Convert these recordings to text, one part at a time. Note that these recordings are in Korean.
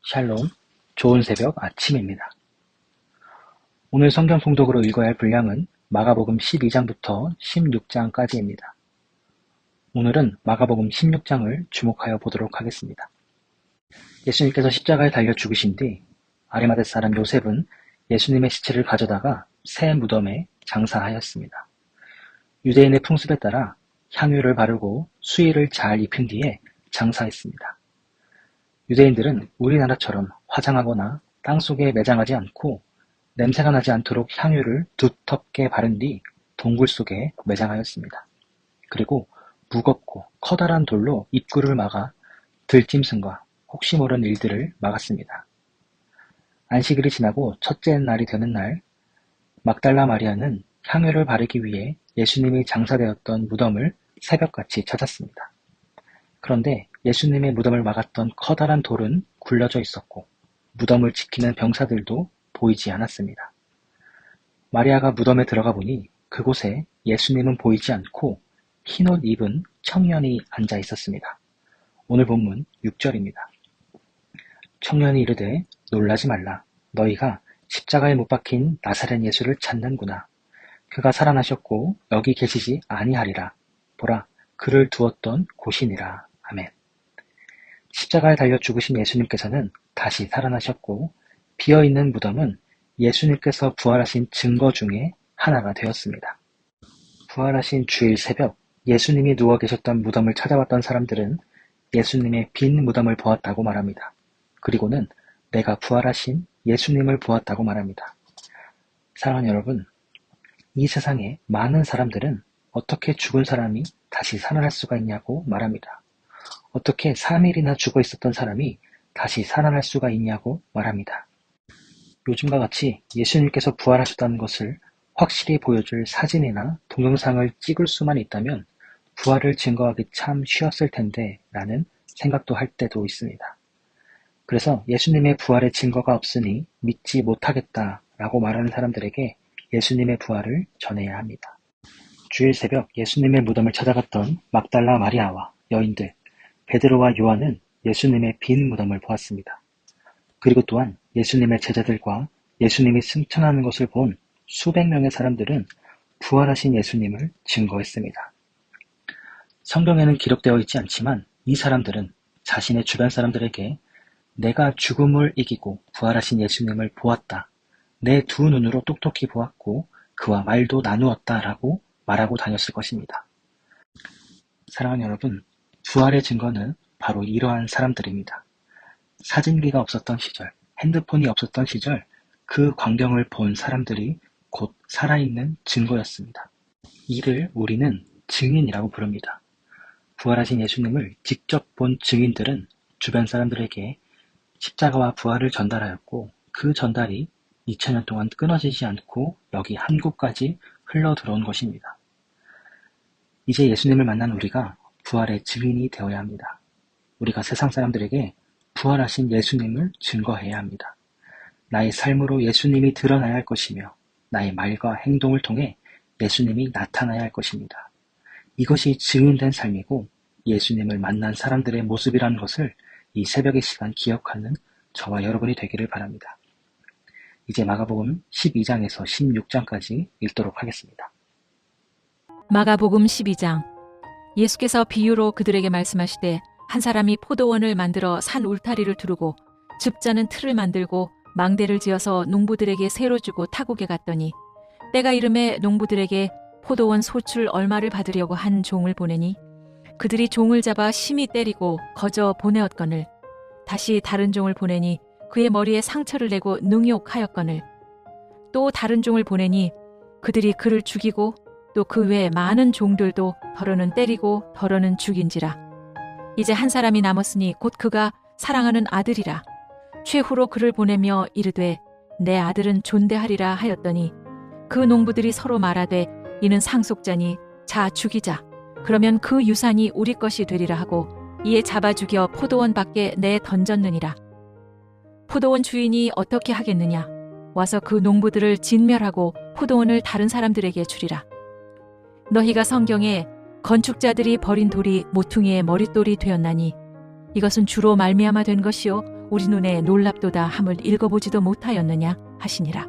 샬롬, 좋은 새벽 아침입니다. 오늘 성경 통독으로 읽어야 할 분량은 마가복음 12장부터 16장까지입니다. 오늘은 마가복음 16장을 주목하여 보도록 하겠습니다. 예수님께서 십자가에 달려 죽으신 뒤 아리마대 사람 요셉은 예수님의 시체를 가져다가 새 무덤에 장사하였습니다. 유대인의 풍습에 따라 향유를 바르고 수의를 잘 입힌 뒤에 장사했습니다. 유대인들은 우리나라처럼 화장하거나 땅속에 매장하지 않고 냄새가 나지 않도록 향유를 두텁게 바른 뒤 동굴 속에 매장하였습니다. 그리고 무겁고 커다란 돌로 입구를 막아 들짐승과 혹시 모르는 일들을 막았습니다. 안식일이 지나고 첫째 날이 되는 날, 막달라 마리아는 향유를 바르기 위해 예수님이 장사되었던 무덤을 새벽같이 찾았습니다. 그런데 예수님의 무덤을 막았던 커다란 돌은 굴러져 있었고 무덤을 지키는 병사들도 보이지 않았습니다. 마리아가 무덤에 들어가 보니 그곳에 예수님은 보이지 않고 흰옷 입은 청년이 앉아 있었습니다. 오늘 본문 6절입니다. 청년이 이르되 놀라지 말라. 너희가 십자가에 못 박힌 나사렛 예수를 찾는구나. 그가 살아나셨고 여기 계시지 아니하리라. 보라, 그를 두었던 곳이니라. 아멘. 십자가에 달려 죽으신 예수님께서는 다시 살아나셨고 비어있는 무덤은 예수님께서 부활하신 증거 중에 하나가 되었습니다. 부활하신 주일 새벽 예수님이 누워 계셨던 무덤을 찾아왔던 사람들은 예수님의 빈 무덤을 보았다고 말합니다. 그리고는 내가 부활하신 예수님을 보았다고 말합니다. 사랑하는 여러분, 이 세상에 많은 사람들은 어떻게 죽은 사람이 다시 살아날 수가 있냐고 말합니다. 어떻게 3일이나 죽어 있었던 사람이 다시 살아날 수가 있냐고 말합니다. 요즘과 같이 예수님께서 부활하셨다는 것을 확실히 보여줄 사진이나 동영상을 찍을 수만 있다면 부활을 증거하기 참 쉬웠을 텐데 라는 생각도 할 때도 있습니다. 그래서 예수님의 부활의 증거가 없으니 믿지 못하겠다라고 말하는 사람들에게 예수님의 부활을 전해야 합니다. 주일 새벽 예수님의 무덤을 찾아갔던 막달라 마리아와 여인들, 베드로와 요한은 예수님의 빈 무덤을 보았습니다. 그리고 또한 예수님의 제자들과 예수님이 승천하는 것을 본 수백 명의 사람들은 부활하신 예수님을 증거했습니다. 성경에는 기록되어 있지 않지만 이 사람들은 자신의 주변 사람들에게 내가 죽음을 이기고 부활하신 예수님을 보았다. 내 두 눈으로 똑똑히 보았고 그와 말도 나누었다라고 말하고 다녔을 것입니다. 사랑하는 여러분, 부활의 증거는 바로 이러한 사람들입니다. 사진기가 없었던 시절, 핸드폰이 없었던 시절 그 광경을 본 사람들이 곧 살아있는 증거였습니다. 이를 우리는 증인이라고 부릅니다. 부활하신 예수님을 직접 본 증인들은 주변 사람들에게 십자가와 부활을 전달하였고 그 전달이 2000년 동안 끊어지지 않고 여기 한국까지 흘러들어온 것입니다. 이제 예수님을 만난 우리가 부활의 증인이 되어야 합니다. 우리가 세상 사람들에게 부활하신 예수님을 증거해야 합니다. 나의 삶으로 예수님이 드러나야 할 것이며 나의 말과 행동을 통해 예수님이 나타나야 할 것입니다. 이것이 증인된 삶이고 예수님을 만난 사람들의 모습이라는 것을 이 새벽의 시간 기억하는 저와 여러분이 되기를 바랍니다. 이제 마가복음 12장에서 16장까지 읽도록 하겠습니다. 마가복음 12장. 예수께서 비유로 그들에게 말씀하시되 한 사람이 포도원을 만들어 산 울타리를 두르고 즙자는 틀을 만들고 망대를 지어서 농부들에게 새로 주고 타국에 갔더니 때가 이름에 농부들에게 포도원 소출 얼마를 받으려고 한 종을 보내니 그들이 종을 잡아 심히 때리고 거저 보내었거늘 다시 다른 종을 보내니 그의 머리에 상처를 내고 능욕하였거늘 또 다른 종을 보내니 그들이 그를 죽이고 또 그 외에 많은 종들도 더러는 때리고 더러는 죽인지라. 이제 한 사람이 남았으니 곧 그가 사랑하는 아들이라. 최후로 그를 보내며 이르되 내 아들은 존대하리라 하였더니 그 농부들이 서로 말하되 이는 상속자니 자 죽이자. 그러면 그 유산이 우리 것이 되리라 하고 이에 잡아 죽여 포도원 밖에 내 던졌느니라. 포도원 주인이 어떻게 하겠느냐? 와서 그 농부들을 진멸하고 포도원을 다른 사람들에게 주리라. 너희가 성경에 건축자들이 버린 돌이 모퉁이의 머릿돌이 되었나니 이것은 주로 말미암아 된 것이요 우리 눈에 놀랍도다 함을 읽어보지도 못하였느냐 하시니라.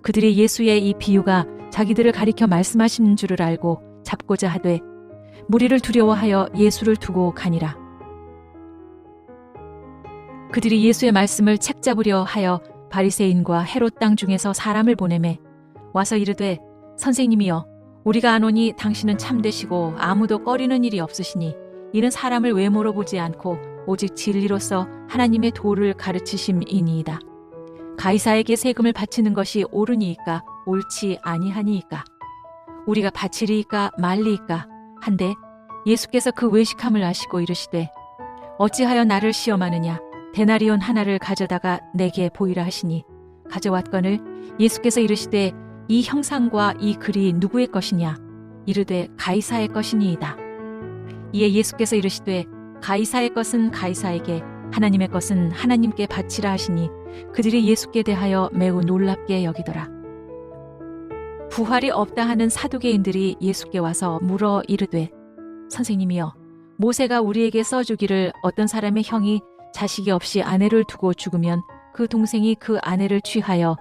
그들이 예수의 이 비유가 자기들을 가리켜 말씀하시는 줄을 알고 잡고자 하되 무리를 두려워하여 예수를 두고 가니라. 그들이 예수의 말씀을 책잡으려 하여 바리새인과 헤롯 땅 중에서 사람을 보내매 와서 이르되 선생님이여 우리가 아노니 당신은 참되시고 아무도 꺼리는 일이 없으시니 이는 사람을 외모로 보지 않고 오직 진리로서 하나님의 도를 가르치심이니이다. 가이사에게 세금을 바치는 것이 옳으니이까 옳지 아니하니이까 우리가 바치리이까 말리이까 한데 예수께서 그 외식함을 아시고 이르시되 어찌하여 나를 시험하느냐 데나리온 하나를 가져다가 내게 보이라 하시니 가져왔거늘 예수께서 이르시되 이 형상과 이 글이 누구의 것이냐 이르되 가이사의 것이니이다. 이에 예수께서 이르시되 가이사의 것은 가이사에게 하나님의 것은 하나님께 바치라 하시니 그들이 예수께 대하여 매우 놀랍게 여기더라. 부활이 없다 하는 사두개인들이 예수께 와서 물어 이르되 선생님이여 모세가 우리에게 써주기를 어떤 사람의 형이 자식이 없이 아내를 두고 죽으면 그 동생이 그 아내를 취하여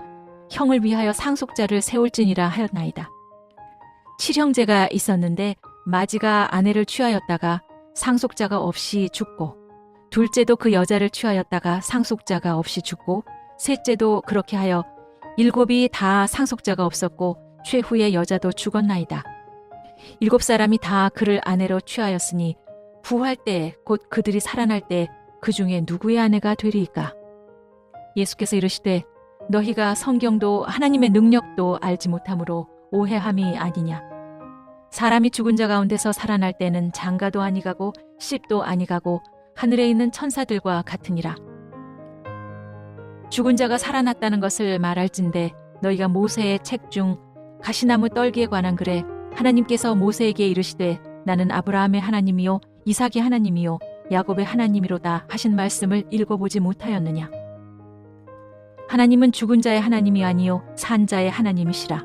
형을 위하여 상속자를 세울지니라 하였나이다. 칠형제가 있었는데 마지가 아내를 취하였다가 상속자가 없이 죽고 둘째도 그 여자를 취하였다가 상속자가 없이 죽고 셋째도 그렇게 하여 일곱이 다 상속자가 없었고 최후의 여자도 죽었나이다. 일곱 사람이 다 그를 아내로 취하였으니 부활 때 곧 그들이 살아날 때 그 중에 누구의 아내가 되리이까? 예수께서 이르시되 너희가 성경도 하나님의 능력도 알지 못함으로 오해함이 아니냐. 사람이 죽은 자 가운데서 살아날 때는 장가도 아니가고 씹도 아니가고 하늘에 있는 천사들과 같으니라. 죽은 자가 살아났다는 것을 말할진대 너희가 모세의 책 중 가시나무 떨기에 관한 글에 하나님께서 모세에게 이르시되 나는 아브라함의 하나님이요 이삭의 하나님이요 야곱의 하나님이로다 하신 말씀을 읽어보지 못하였느냐. 하나님은 죽은 자의 하나님이 아니요 산 자의 하나님이시라.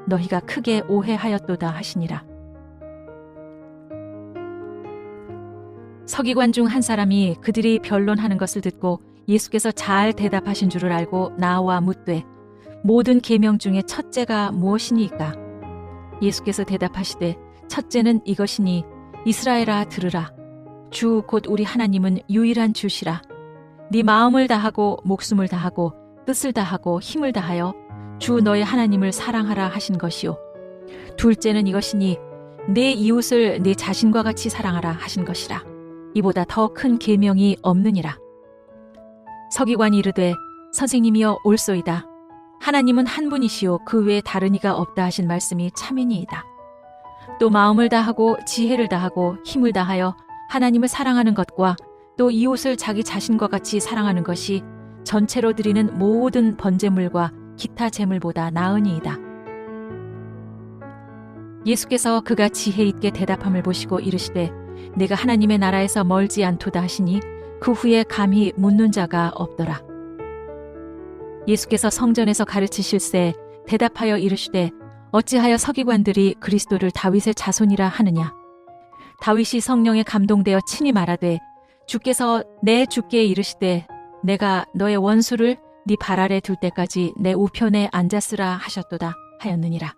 너희가 크게 오해하였도다 하시니라. 서기관 중 한 사람이 그들이 변론하는 것을 듣고 예수께서 잘 대답하신 줄을 알고 나와 묻되 모든 계명 중에 첫째가 무엇이니까? 예수께서 대답하시되 첫째는 이것이니 이스라엘아 들으라. 주 곧 우리 하나님은 유일한 주시라. 네 마음을 다하고 목숨을 다하고 뜻을 다하고 힘을 다하여 주 너의 하나님을 사랑하라 하신 것이요. 둘째는 이것이니 내 이웃을 내 자신과 같이 사랑하라 하신 것이라. 이보다 더 큰 계명이 없느니라. 서기관이 이르되 선생님이여 옳소이다. 하나님은 한 분이시요 그 외에 다른 이가 없다 하신 말씀이 참이니이다. 또 마음을 다하고 지혜를 다하고 힘을 다하여 하나님을 사랑하는 것과 또 이웃을 자기 자신과 같이 사랑하는 것이 전체로 드리는 모든 번제물과 기타 제물보다 나으니이다. 예수께서 그가 지혜 있게 대답함을 보시고 이르시되 내가 하나님의 나라에서 멀지 않도다 하시니 그 후에 감히 묻는 자가 없더라. 예수께서 성전에서 가르치실새 대답하여 이르시되 어찌하여 서기관들이 그리스도를 다윗의 자손이라 하느냐. 다윗이 성령에 감동되어 친히 말하되 주께서 내 주께 이르시되 내가 너의 원수를 네 발 아래 둘 때까지 내 우편에 앉았으라 하셨도다 하였느니라.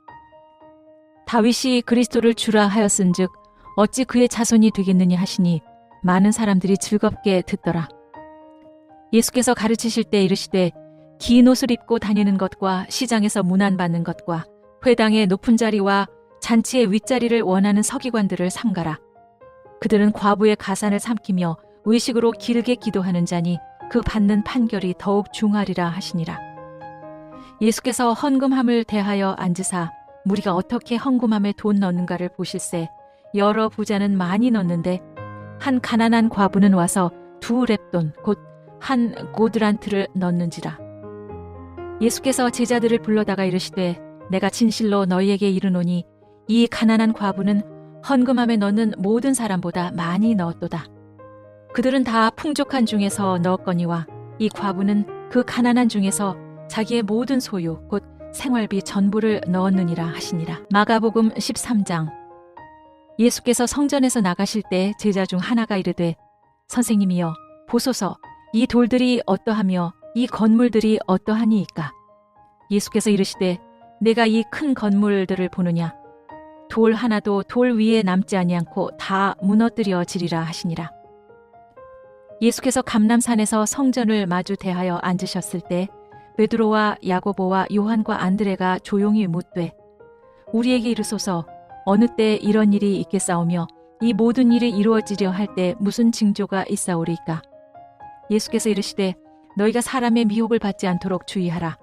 다윗이 그리스도를 주라 하였은즉 어찌 그의 자손이 되겠느냐 하시니 많은 사람들이 즐겁게 듣더라. 예수께서 가르치실 때 이르시되 긴 옷을 입고 다니는 것과 시장에서 문안받는 것과 회당의 높은 자리와 잔치의 윗자리를 원하는 서기관들을 삼가라. 그들은 과부의 가산을 삼키며 의식으로 길게 기도하는 자니 그 받는 판결이 더욱 중하리라 하시니라. 예수께서 헌금함을 대하여 앉으사 무리가 어떻게 헌금함에 돈 넣는가를 보실새 여러 부자는 많이 넣는데 한 가난한 과부는 와서 2렙돈 곧 한 고드란트를 넣는지라. 예수께서 제자들을 불러다가 이르시되 내가 진실로 너희에게 이르노니 이 가난한 과부는 헌금함에 넣는 모든 사람보다 많이 넣었도다. 그들은 다 풍족한 중에서 넣었거니와 이 과부는 그 가난한 중에서 자기의 모든 소유 곧 생활비 전부를 넣었느니라 하시니라. 마가복음 13장. 예수께서 성전에서 나가실 때 제자 중 하나가 이르되 선생님이여 보소서 이 돌들이 어떠하며 이 건물들이 어떠하니이까? 예수께서 이르시되 내가 이 큰 건물들을 보느냐? 돌 하나도 돌 위에 남지 아니않고 다 무너뜨려지리라 하시니라. 예수께서 감람산에서 성전을 마주 대하여 앉으셨을 때 베드로와 야고보와 요한과 안드레가 조용히 묻되 우리에게 이르소서 어느 때 이런 일이 있겠사오며 이 모든 일이 이루어지려 할 때 무슨 징조가 있사오리이까? 예수께서 이르시되 너희가 사람의 미혹을 받지 않도록 주의하라.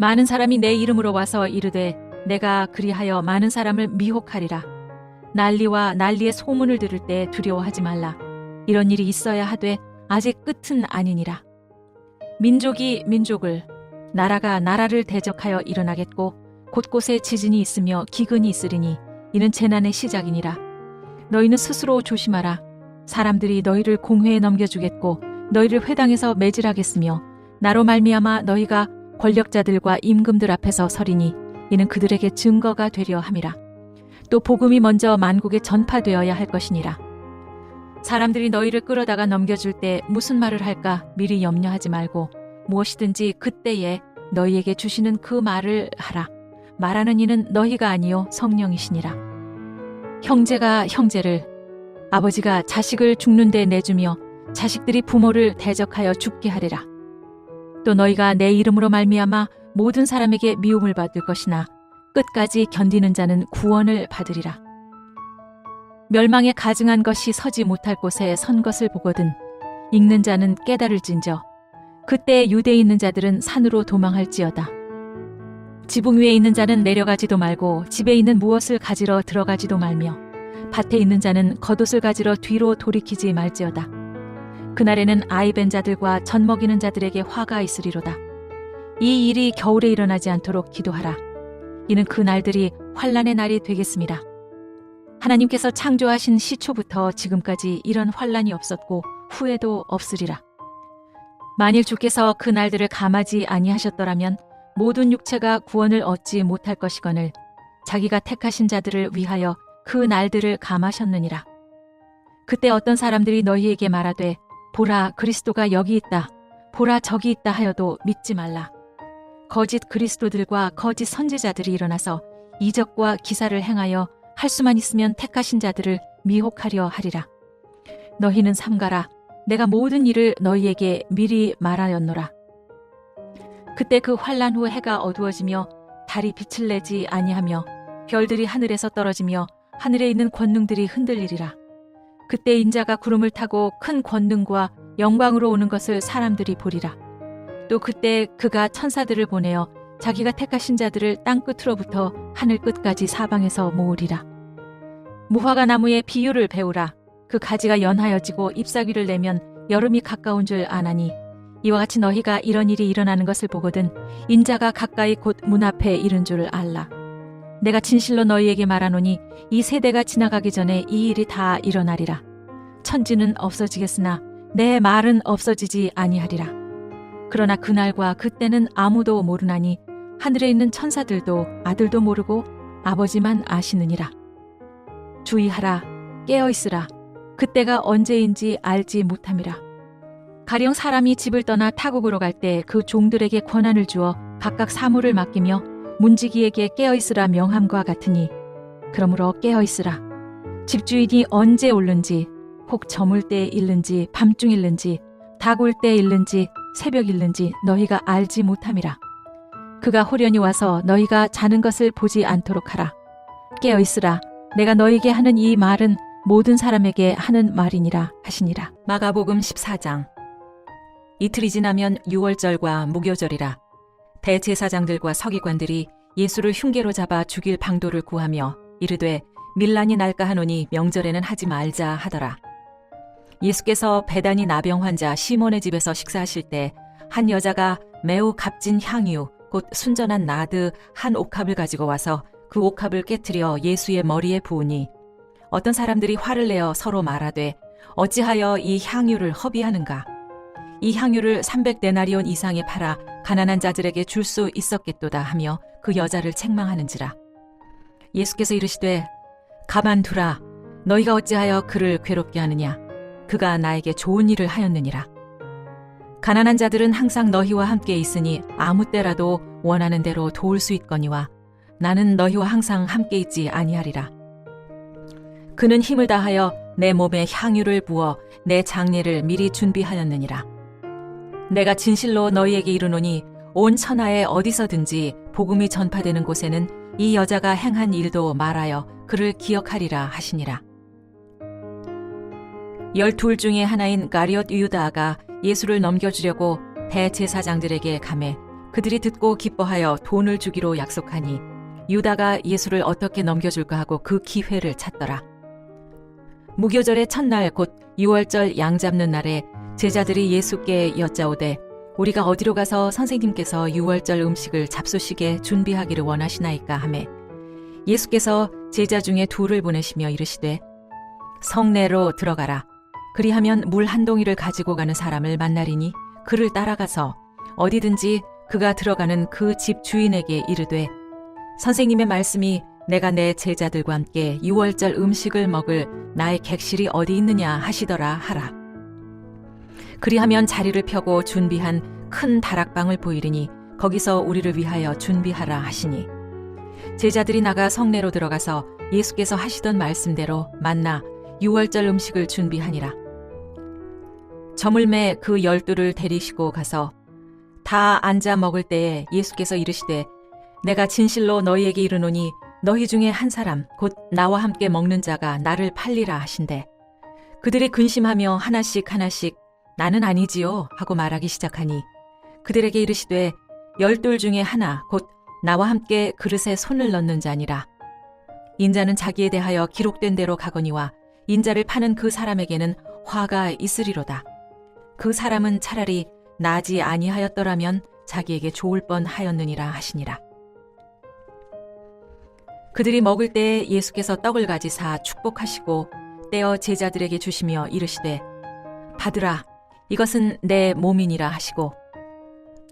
많은 사람이 내 이름으로 와서 이르되 내가 그리하여 많은 사람을 미혹하리라. 난리와 난리의 소문을 들을 때 두려워하지 말라. 이런 일이 있어야 하되 아직 끝은 아니니라. 민족이 민족을, 나라가 나라를 대적하여 일어나겠고 곳곳에 지진이 있으며 기근이 있으리니 이는 재난의 시작이니라. 너희는 스스로 조심하라. 사람들이 너희를 공회에 넘겨주겠고 너희를 회당에서 매질하겠으며 나로 말미암아 너희가 권력자들과 임금들 앞에서 서리니 이는 그들에게 증거가 되려 함이라. 또 복음이 먼저 만국에 전파되어야 할 것이니라. 사람들이 너희를 끌어다가 넘겨줄 때 무슨 말을 할까 미리 염려하지 말고 무엇이든지 그때에 너희에게 주시는 그 말을 하라. 말하는 이는 너희가 아니요 성령이시니라. 형제가 형제를, 아버지가 자식을 죽는 데 내주며 자식들이 부모를 대적하여 죽게 하리라. 또 너희가 내 이름으로 말미암아 모든 사람에게 미움을 받을 것이나 끝까지 견디는 자는 구원을 받으리라. 멸망에 가증한 것이 서지 못할 곳에 선 것을 보거든 읽는 자는 깨달을진저 그때 유대에 있는 자들은 산으로 도망할지어다. 지붕 위에 있는 자는 내려가지도 말고 집에 있는 무엇을 가지러 들어가지도 말며 밭에 있는 자는 겉옷을 가지러 뒤로 돌이키지 말지어다. 그날에는 아이 벤 자들과 젖 먹이는 자들에게 화가 있으리로다. 이 일이 겨울에 일어나지 않도록 기도하라. 이는 그 날들이 환난의 날이 되겠습니다. 하나님께서 창조하신 시초부터 지금까지 이런 환난이 없었고 후에도 없으리라. 만일 주께서 그 날들을 감하지 아니하셨더라면 모든 육체가 구원을 얻지 못할 것이거늘 자기가 택하신 자들을 위하여 그 날들을 감하셨느니라. 그때 어떤 사람들이 너희에게 말하되 보라 그리스도가 여기 있다. 보라 저기 있다 하여도 믿지 말라. 거짓 그리스도들과 거짓 선지자들이 일어나서 이적과 기사를 행하여 할 수만 있으면 택하신 자들을 미혹하려 하리라. 너희는 삼가라. 내가 모든 일을 너희에게 미리 말하였노라. 그때 그 환난 후 해가 어두워지며 달이 빛을 내지 아니하며 별들이 하늘에서 떨어지며 하늘에 있는 권능들이 흔들리리라. 그때 인자가 구름을 타고 큰 권능과 영광으로 오는 것을 사람들이 보리라. 또 그때 그가 천사들을 보내어 자기가 택하신 자들을 땅 끝으로부터 하늘 끝까지 사방에서 모으리라. 무화과 나무의 비유를 배우라. 그 가지가 연하여지고 잎사귀를 내면 여름이 가까운 줄 아나니 이와 같이 너희가 이런 일이 일어나는 것을 보거든 인자가 가까이 곧 문 앞에 이른 줄 알라. 내가 진실로 너희에게 말하노니 이 세대가 지나가기 전에 이 일이 다 일어나리라. 천지는 없어지겠으나 내 말은 없어지지 아니하리라. 그러나 그날과 그때는 아무도 모르나니 하늘에 있는 천사들도 아들도 모르고 아버지만 아시느니라. 주의하라. 깨어있으라. 그때가 언제인지 알지 못함이라. 가령 사람이 집을 떠나 타국으로 갈 때 그 종들에게 권한을 주어 각각 사물을 맡기며 문지기에게 깨어있으라 명함과 같으니 그러므로 깨어있으라. 집주인이 언제 올는지 혹 저물 때에 일는지 밤중 일는지 닭 올 때에 일는지 새벽 일는지 너희가 알지 못함이라. 그가 호련히 와서 너희가 자는 것을 보지 않도록 하라. 깨어있으라. 내가 너희에게 하는 이 말은 모든 사람에게 하는 말이니라 하시니라. 마가복음 14장. 이틀이 지나면 유월절과 무교절이라. 대제사장들과 서기관들이 예수를 흉계로 잡아 죽일 방도를 구하며 이르되 밀란이 날까 하노니 명절에는 하지 말자 하더라. 예수께서 베다니 나병 환자 시몬의 집에서 식사하실 때 한 여자가 매우 값진 향유 곧 순전한 나드 한 옥합을 가지고 와서 그 옥합을 깨트려 예수의 머리에 부으니 어떤 사람들이 화를 내어 서로 말하되 어찌하여 이 향유를 허비하는가? 이 향유를 300데나리온 이상에 팔아 가난한 자들에게 줄 수 있었겠도다 하며 그 여자를 책망하는지라. 예수께서 이르시되 가만두라. 너희가 어찌하여 그를 괴롭게 하느냐? 그가 나에게 좋은 일을 하였느니라. 가난한 자들은 항상 너희와 함께 있으니 아무 때라도 원하는 대로 도울 수 있거니와 나는 너희와 항상 함께 있지 아니하리라. 그는 힘을 다하여 내 몸에 향유를 부어 내 장례를 미리 준비하였느니라. 내가 진실로 너희에게 이르노니 온 천하에 어디서든지 복음이 전파되는 곳에는 이 여자가 행한 일도 말하여 그를 기억하리라 하시니라. 12 중에 하나인 가룟 유다가 예수를 넘겨주려고 대제사장들에게 가매 그들이 듣고 기뻐하여 돈을 주기로 약속하니 유다가 예수를 어떻게 넘겨줄까 하고 그 기회를 찾더라. 무교절의 첫날 곧 유월절 양 잡는 날에 제자들이 예수께 여짜오되 우리가 어디로 가서 선생님께서 유월절 음식을 잡수시게 준비하기를 원하시나이까 하매 예수께서 제자 중에 둘을 보내시며 이르시되 성내로 들어가라. 그리하면 물 한 동이를 가지고 가는 사람을 만나리니 그를 따라가서 어디든지 그가 들어가는 그 집 주인에게 이르되 선생님의 말씀이 내가 내 제자들과 함께 유월절 음식을 먹을 나의 객실이 어디 있느냐 하시더라 하라. 그리하면 자리를 펴고 준비한 큰 다락방을 보이리니 거기서 우리를 위하여 준비하라 하시니 제자들이 나가 성내로 들어가서 예수께서 하시던 말씀대로 만나 유월절 음식을 준비하니라. 저물매 그 12를 데리시고 가서 다 앉아 먹을 때에 예수께서 이르시되 내가 진실로 너희에게 이르노니 너희 중에 한 사람 곧 나와 함께 먹는 자가 나를 팔리라 하신대 그들이 근심하며 하나씩 나는 아니지요 하고 말하기 시작하니 그들에게 이르시되 12 중에 하나 곧 나와 함께 그릇에 손을 넣는 자니라. 인자는 자기에 대하여 기록된 대로 가거니와 인자를 파는 그 사람에게는 화가 있으리로다. 그 사람은 차라리 나지 아니하였더라면 자기에게 좋을 뻔하였느니라 하시니라. 그들이 먹을 때에 예수께서 떡을 가지사 축복하시고 떼어 제자들에게 주시며 이르시되 받으라 이것은 내 몸이니라 하시고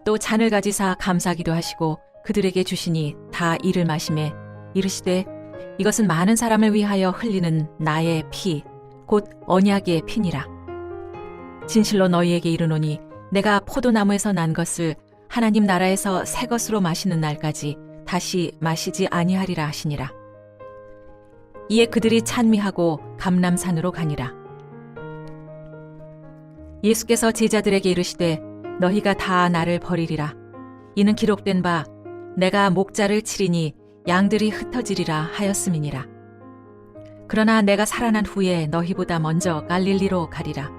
또 잔을 가지사 감사기도 하시고 그들에게 주시니 다 이를 마시매 이르시되 이것은 많은 사람을 위하여 흘리는 나의 피 곧 언약의 피니라. 진실로 너희에게 이르노니 내가 포도나무에서 난 것을 하나님 나라에서 새 것으로 마시는 날까지 다시 마시지 아니하리라 하시니라. 이에 그들이 찬미하고 감람산으로 가니라. 예수께서 제자들에게 이르시되 너희가 다 나를 버리리라. 이는 기록된 바 내가 목자를 치리니 양들이 흩어지리라 하였음이니라. 그러나 내가 살아난 후에 너희보다 먼저 갈릴리로 가리라.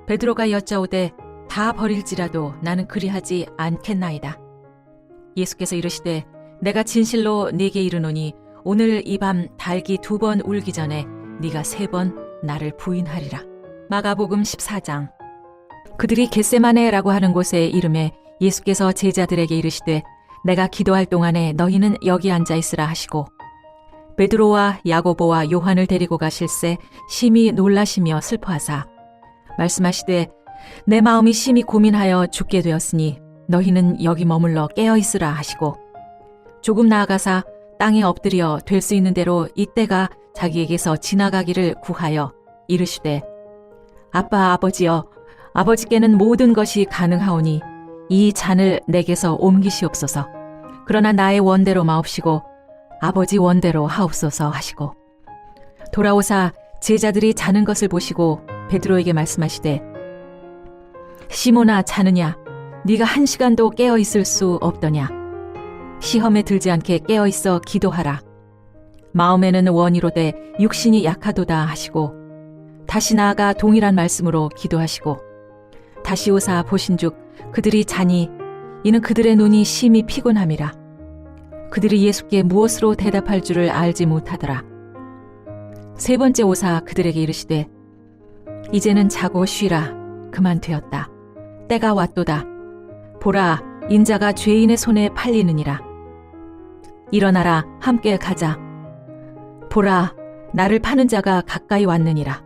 베드로가 여짜오되 다 버릴지라도 나는 그리하지 않겠나이다. 예수께서 이르시되 내가 진실로 네게 이르노니 오늘 이 밤 닭이 2번 울기 전에 네가 3번 나를 부인하리라. 마가복음 14장. 그들이 겟세마네라고 하는 곳에 이름에 예수께서 제자들에게 이르시되 내가 기도할 동안에 너희는 여기 앉아 있으라 하시고 베드로와 야고보와 요한을 데리고 가실새 심히 놀라시며 슬퍼하사 말씀하시되 내 마음이 심히 고민하여 죽게 되었으니 너희는 여기 머물러 깨어 있으라 하시고 조금 나아가사 땅에 엎드려 될 수 있는 대로 이때가 자기에게서 지나가기를 구하여 이르시되 아빠 아버지여 아버지께는 모든 것이 가능하오니 이 잔을 내게서 옮기시옵소서. 그러나 나의 원대로 마옵시고 아버지 원대로 하옵소서 하시고 돌아오사 제자들이 자는 것을 보시고 베드로에게 말씀하시되 시몬아 자느냐 네가 1시간도 깨어 있을 수 없더냐 시험에 들지 않게 깨어 있어 기도하라. 마음에는 원이로되 육신이 약하도다 하시고 다시 나아가 동일한 말씀으로 기도하시고 다시 오사 보신즉 그들이 자니 이는 그들의 눈이 심히 피곤함이라. 그들이 예수께 무엇으로 대답할 줄을 알지 못하더라. 3번째 오사 그들에게 이르시되 이제는 자고 쉬라. 그만 되었다. 때가 왔도다. 보라 인자가 죄인의 손에 팔리느니라. 일어나라 함께 가자. 보라 나를 파는 자가 가까이 왔느니라.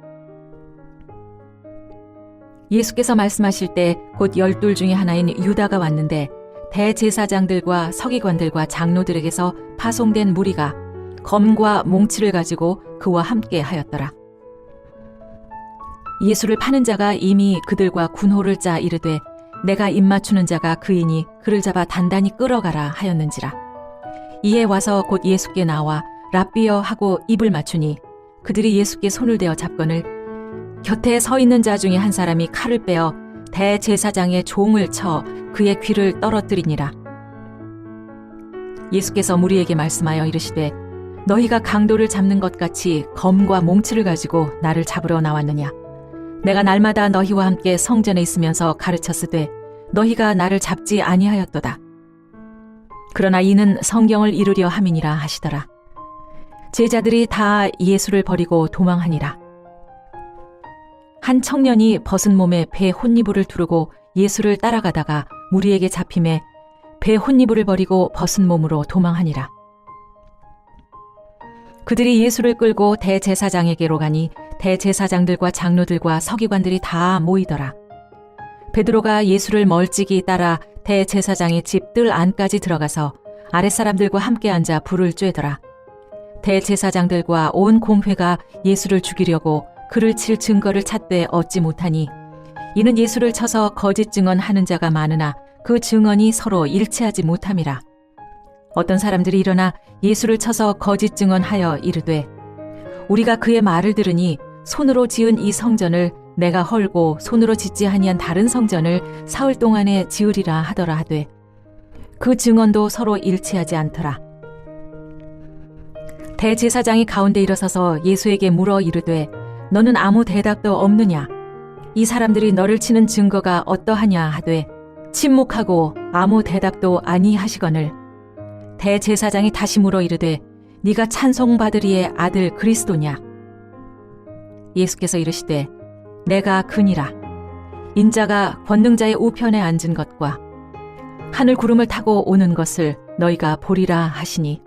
예수께서 말씀하실 때 곧 12 중에 하나인 유다가 왔는데 대제사장들과 서기관들과 장로들에게서 파송된 무리가 검과 몽치를 가지고 그와 함께 하였더라. 예수를 파는 자가 이미 그들과 군호를 짜 이르되 내가 입맞추는 자가 그이니 그를 잡아 단단히 끌어가라 하였는지라. 이에 와서 곧 예수께 나와 랍비여 하고 입을 맞추니 그들이 예수께 손을 대어 잡거늘 곁에 서 있는 자 중에 한 사람이 칼을 빼어 대제사장의 종을 쳐 그의 귀를 떨어뜨리니라. 예수께서 무리에게 말씀하여 이르시되 너희가 강도를 잡는 것 같이 검과 몽치를 가지고 나를 잡으러 나왔느냐. 내가 날마다 너희와 함께 성전에 있으면서 가르쳤으되 너희가 나를 잡지 아니하였도다. 그러나 이는 성경을 이루려 함이니라 하시더라. 제자들이 다 예수를 버리고 도망하니라. 한 청년이 벗은 몸에 배 혼니부를 두르고 예수를 따라가다가 무리에게 잡힘에 배 혼니부를 버리고 벗은 몸으로 도망하니라. 그들이 예수를 끌고 대제사장에게로 가니 대제사장들과 장로들과 서기관들이 다 모이더라. 베드로가 예수를 멀찍이 따라 대제사장의 집 뜰 안까지 들어가서 아랫사람들과 함께 앉아 불을 쬐더라. 대제사장들과 온 공회가 예수를 죽이려고 그를 칠 증거를 찾되 얻지 못하니 이는 예수를 쳐서 거짓 증언하는 자가 많으나 그 증언이 서로 일치하지 못함이라. 어떤 사람들이 일어나 예수를 쳐서 거짓 증언하여 이르되 우리가 그의 말을 들으니 손으로 지은 이 성전을 내가 헐고 손으로 짓지 아니한 다른 성전을 사흘 동안에 지으리라 하더라 하되 그 증언도 서로 일치하지 않더라. 대제사장이 가운데 일어서서 예수에게 물어 이르되 너는 아무 대답도 없느냐? 이 사람들이 너를 치는 증거가 어떠하냐 하되 침묵하고 아무 대답도 아니하시거늘 대제사장이 다시 물어 이르되 네가 찬송받으리의 아들 그리스도냐? 예수께서 이르시되 내가 그니라. 인자가 권능자의 우편에 앉은 것과 하늘 구름을 타고 오는 것을 너희가 보리라 하시니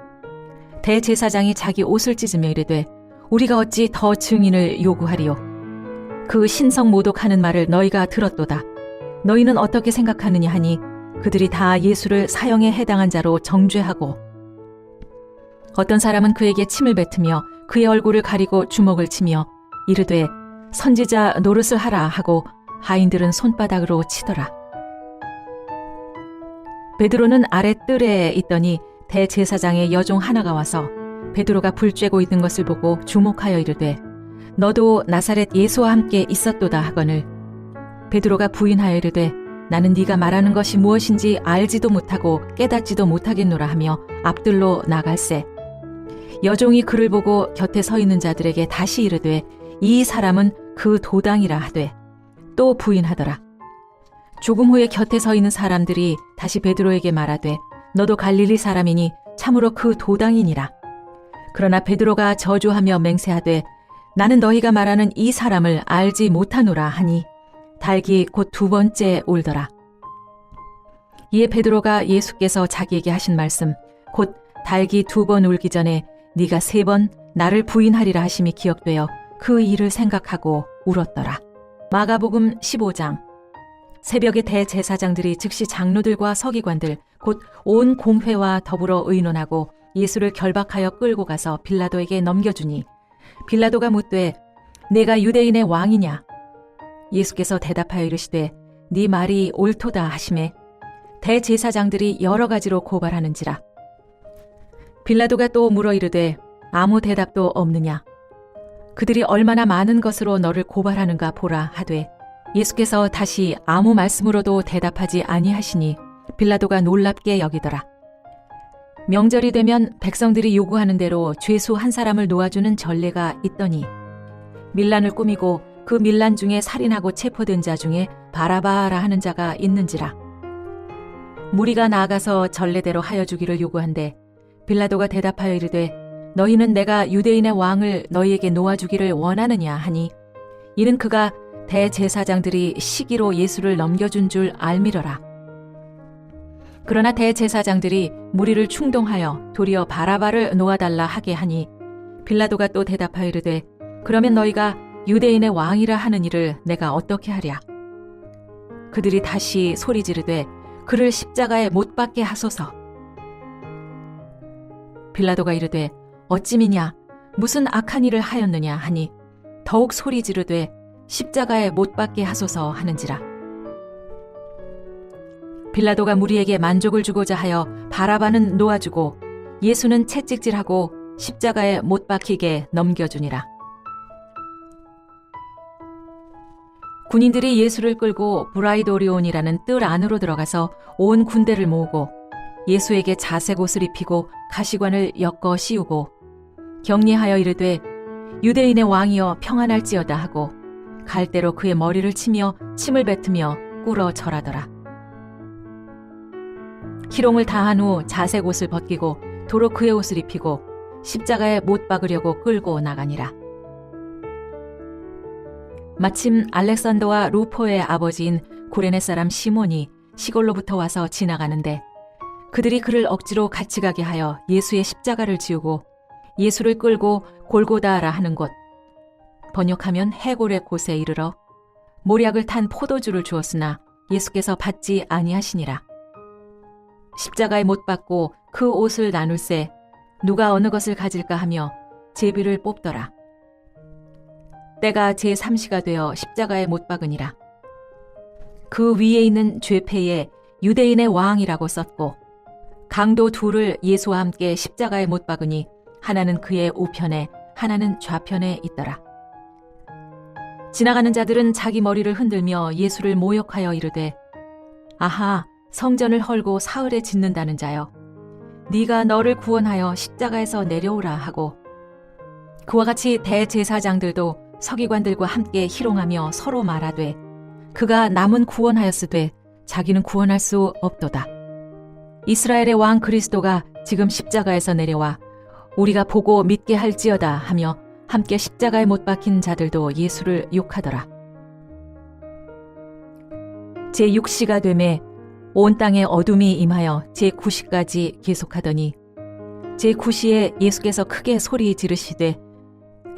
대제사장이 자기 옷을 찢으며 이르되 우리가 어찌 더 증인을 요구하리요? 그 신성 모독하는 말을 너희가 들었도다. 너희는 어떻게 생각하느냐 하니 그들이 다 예수를 사형에 해당한 자로 정죄하고 어떤 사람은 그에게 침을 뱉으며 그의 얼굴을 가리고 주먹을 치며 이르되 선지자 노릇을 하라 하고 하인들은 손바닥으로 치더라. 베드로는 아래 뜰에 있더니 대제사장의 여종 하나가 와서 베드로가 불 쬐고 있는 것을 보고 주목하여 이르되 너도 나사렛 예수와 함께 있었도다 하거늘 베드로가 부인하여 이르되 나는 네가 말하는 것이 무엇인지 알지도 못하고 깨닫지도 못하겠노라 하며 앞들로 나갈새 여종이 그를 보고 곁에 서 있는 자들에게 다시 이르되 이 사람은 그 도당이라 하되 또 부인하더라. 조금 후에 곁에 서 있는 사람들이 다시 베드로에게 말하되 너도 갈릴리 사람이니 참으로 그 도당이니라. 그러나 베드로가 저주하며 맹세하되 나는 너희가 말하는 이 사람을 알지 못하노라 하니 달기 곧 두 번째 울더라. 이에 베드로가 예수께서 자기에게 하신 말씀 곧 달기 두 번 울기 전에 네가 세 번 나를 부인하리라 하심이 기억되어 그 일을 생각하고 울었더라. 마가복음 15장. 새벽에 대제사장들이 즉시 장로들과 서기관들 곧 온 공회와 더불어 의논하고 예수를 결박하여 끌고 가서 빌라도에게 넘겨주니 빌라도가 묻되 내가 유대인의 왕이냐? 예수께서 대답하여 이르시되 네 말이 옳도다 하시매 대제사장들이 여러 가지로 고발하는지라. 빌라도가 또 물어 이르되 아무 대답도 없느냐? 그들이 얼마나 많은 것으로 너를 고발하는가 보라 하되 예수께서 다시 아무 말씀으로도 대답하지 아니하시니 빌라도가 놀랍게 여기더라. 명절이 되면 백성들이 요구하는 대로 죄수 한 사람을 놓아주는 전례가 있더니 밀란을 꾸미고 그 밀란 중에 살인하고 체포된 자 중에 바라바라 하는 자가 있는지라. 무리가 나아가서 전례대로 하여 주기를 요구한대 빌라도가 대답하여 이르되 너희는 내가 유대인의 왕을 너희에게 놓아주기를 원하느냐 하니 이는 그가 대제사장들이 시기로 예수를 넘겨준 줄 알미러라. 그러나 대제사장들이 무리를 충동하여 도리어 바라바를 놓아달라 하게 하니 빌라도가 또 대답하여 이르되 그러면 너희가 유대인의 왕이라 하는 일을 내가 어떻게 하랴? 그들이 다시 소리 지르되 그를 십자가에 못 박게 하소서. 빌라도가 이르되 어찌미냐 무슨 악한 일을 하였느냐 하니 더욱 소리 지르되 십자가에 못 박게 하소서 하는지라. 빌라도가 무리에게 만족을 주고자 하여 바라바는 놓아주고 예수는 채찍질하고 십자가에 못 박히게 넘겨주니라. 군인들이 예수를 끌고 브라이도리온이라는 뜰 안으로 들어가서 온 군대를 모으고 예수에게 자색 옷을 입히고 가시관을 엮어 씌우고 격리하여 이르되 유대인의 왕이여 평안할지어다 하고 갈대로 그의 머리를 치며 침을 뱉으며 꿇어 절하더라. 희롱을 다한 후 자색 옷을 벗기고 도로 그의 옷을 입히고 십자가에 못 박으려고 끌고 나가니라. 마침 알렉산더와 루포의 아버지인 구레네 사람 시몬이 시골로부터 와서 지나가는데 그들이 그를 억지로 같이 가게 하여 예수의 십자가를 지우고 예수를 끌고 골고다라 하는 곳, 번역하면 해골의 곳에 이르러 모략을 탄 포도주를 주었으나 예수께서 받지 아니하시니라. 십자가에 못 박고 그 옷을 나눌새 누가 어느 것을 가질까 하며 제비를 뽑더라. 때가 제3시가 되어 십자가에 못 박으니라. 그 위에 있는 죄패에 유대인의 왕이라고 썼고 강도 둘을 예수와 함께 십자가에 못 박으니 하나는 그의 우편에 하나는 좌편에 있더라. 지나가는 자들은 자기 머리를 흔들며 예수를 모욕하여 이르되 아하 성전을 헐고 사흘에 짓는다는 자여 네가 너를 구원하여 십자가에서 내려오라 하고 그와 같이 대제사장들도 서기관들과 함께 희롱하며 서로 말하되 그가 남은 구원하였으되 자기는 구원할 수 없도다. 이스라엘의 왕 그리스도가 지금 십자가에서 내려와 우리가 보고 믿게 할지어다 하며 함께 십자가에 못 박힌 자들도 예수를 욕하더라. 제6시가 되매 온 땅에 어둠이 임하여 제9시까지 계속하더니 제9시에 예수께서 크게 소리 지르시되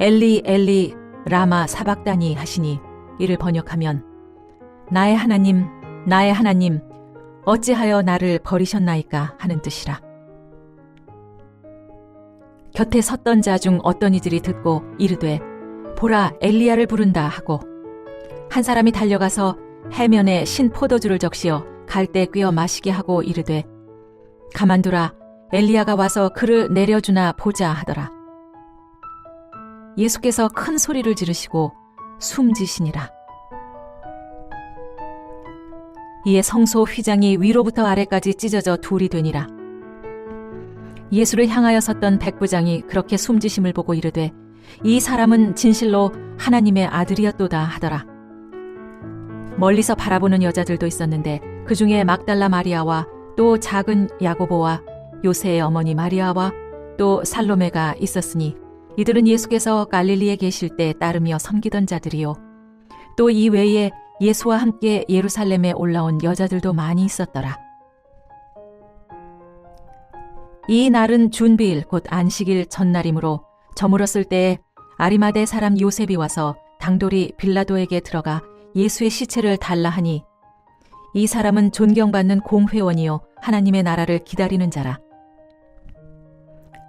엘리 엘리 라마 사박다니 하시니 이를 번역하면 나의 하나님 어찌하여 나를 버리셨나이까 하는 뜻이라. 곁에 섰던 자 중 어떤 이들이 듣고 이르되 보라 엘리야를 부른다 하고 한 사람이 달려가서 해면에 신 포도주를 적시어 갈대 꿰어 마시게 하고 이르되 가만두라 엘리야가 와서 그를 내려주나 보자 하더라. 예수께서 큰 소리를 지르시고 숨지시니라. 이에 성소 휘장이 위로부터 아래까지 찢어져 둘이 되니라. 예수를 향하여 섰던 백부장이 그렇게 숨지심을 보고 이르되 이 사람은 진실로 하나님의 아들이었도다 하더라. 멀리서 바라보는 여자들도 있었는데 그 중에 막달라 마리아와 또 작은 야고보와 요새의 어머니 마리아와 또 살로메가 있었으니 이들은 예수께서 갈릴리에 계실 때 따르며 섬기던 자들이요 또 이 외에 예수와 함께 예루살렘에 올라온 여자들도 많이 있었더라. 이 날은 준비일 곧 안식일 전날이므로 저물었을 때에 아리마대 사람 요셉이 와서 당돌이 빌라도에게 들어가 예수의 시체를 달라 하니 이 사람은 존경받는 공회원이요 하나님의 나라를 기다리는 자라.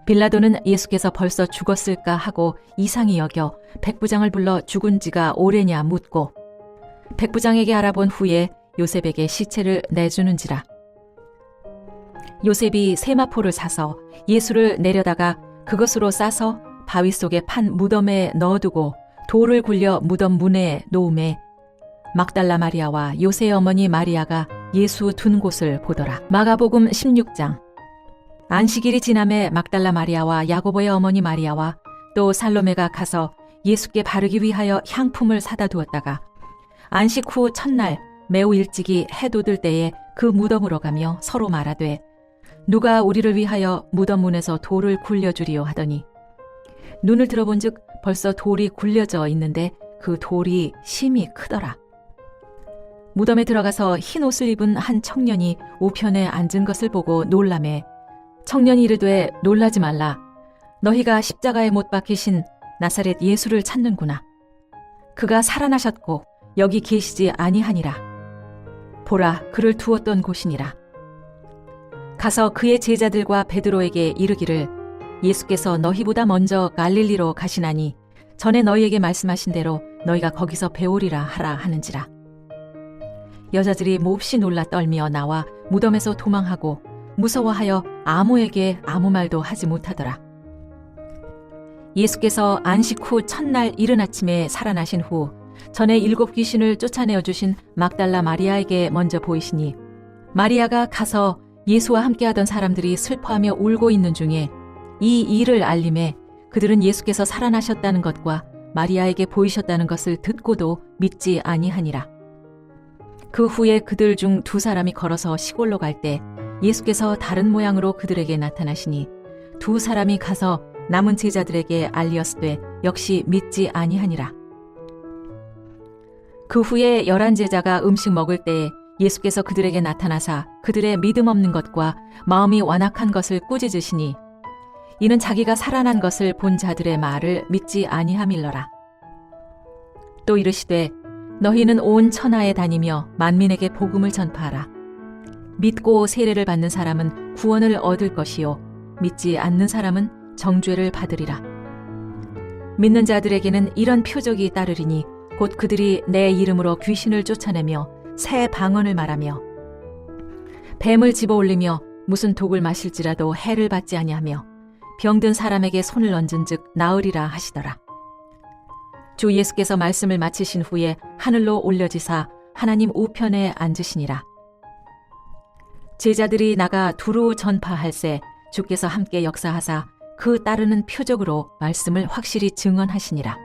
빌라도는 예수께서 벌써 죽었을까 하고 이상히 여겨 백부장을 불러 죽은 지가 오래냐 묻고 백부장에게 알아본 후에 요셉에게 시체를 내주는지라. 요셉이 세마포를 사서 예수를 내려다가 그것으로 싸서 바위 속에 판 무덤에 넣어두고 돌을 굴려 무덤 문에 놓음에 막달라 마리아와 요새의 어머니 마리아가 예수 둔 곳을 보더라. 마가복음 16장. 안식일이 지남에 막달라 마리아와 야고보의 어머니 마리아와 또 살로메가 가서 예수께 바르기 위하여 향품을 사다 두었다가 안식 후 첫날 매우 일찍이 해 돋을 때에 그 무덤으로 가며 서로 말하되 누가 우리를 위하여 무덤 문에서 돌을 굴려주리요 하더니 눈을 들어본즉 벌써 돌이 굴려져 있는데 그 돌이 심히 크더라. 무덤에 들어가서 흰 옷을 입은 한 청년이 우편에 앉은 것을 보고 놀라매 청년이 이르되 놀라지 말라. 너희가 십자가에 못 박히신 나사렛 예수를 찾는구나. 그가 살아나셨고 여기 계시지 아니하니라. 보라 그를 두었던 곳이니라. 가서 그의 제자들과 베드로에게 이르기를 예수께서 너희보다 먼저 갈릴리로 가시나니 전에 너희에게 말씀하신 대로 너희가 거기서 배우리라 하라 하는지라. 여자들이 몹시 놀라 떨며 나와 무덤에서 도망하고 무서워하여 아무에게 아무 말도 하지 못하더라. 예수께서 안식 후 첫날 이른 아침에 살아나신 후 전에 7 귀신을 쫓아내어 주신 막달라 마리아에게 먼저 보이시니 마리아가 가서 예수와 함께하던 사람들이 슬퍼하며 울고 있는 중에 이 일을 알림에 그들은 예수께서 살아나셨다는 것과 마리아에게 보이셨다는 것을 듣고도 믿지 아니하니라. 그 후에 그들 중 2 사람이 걸어서 시골로 갈 때 예수께서 다른 모양으로 그들에게 나타나시니 2 사람이 가서 남은 제자들에게 알리었으되 역시 믿지 아니하니라. 그 후에 11 제자가 음식 먹을 때에 예수께서 그들에게 나타나사 그들의 믿음 없는 것과 마음이 완악한 것을 꾸짖으시니 이는 자기가 살아난 것을 본 자들의 말을 믿지 아니함일러라. 또 이르시되 너희는 온 천하에 다니며 만민에게 복음을 전파하라. 믿고 세례를 받는 사람은 구원을 얻을 것이요 믿지 않는 사람은 정죄를 받으리라. 믿는 자들에게는 이런 표적이 따르리니 곧 그들이 내 이름으로 귀신을 쫓아내며 새 방언을 말하며 뱀을 집어올리며 무슨 독을 마실지라도 해를 받지 아니하며 병든 사람에게 손을 얹은즉 나으리라 하시더라. 주 예수께서 말씀을 마치신 후에 하늘로 올려지사 하나님 우편에 앉으시니라. 제자들이 나가 두루 전파할새 주께서 함께 역사하사 그 따르는 표적으로 말씀을 확실히 증언하시니라.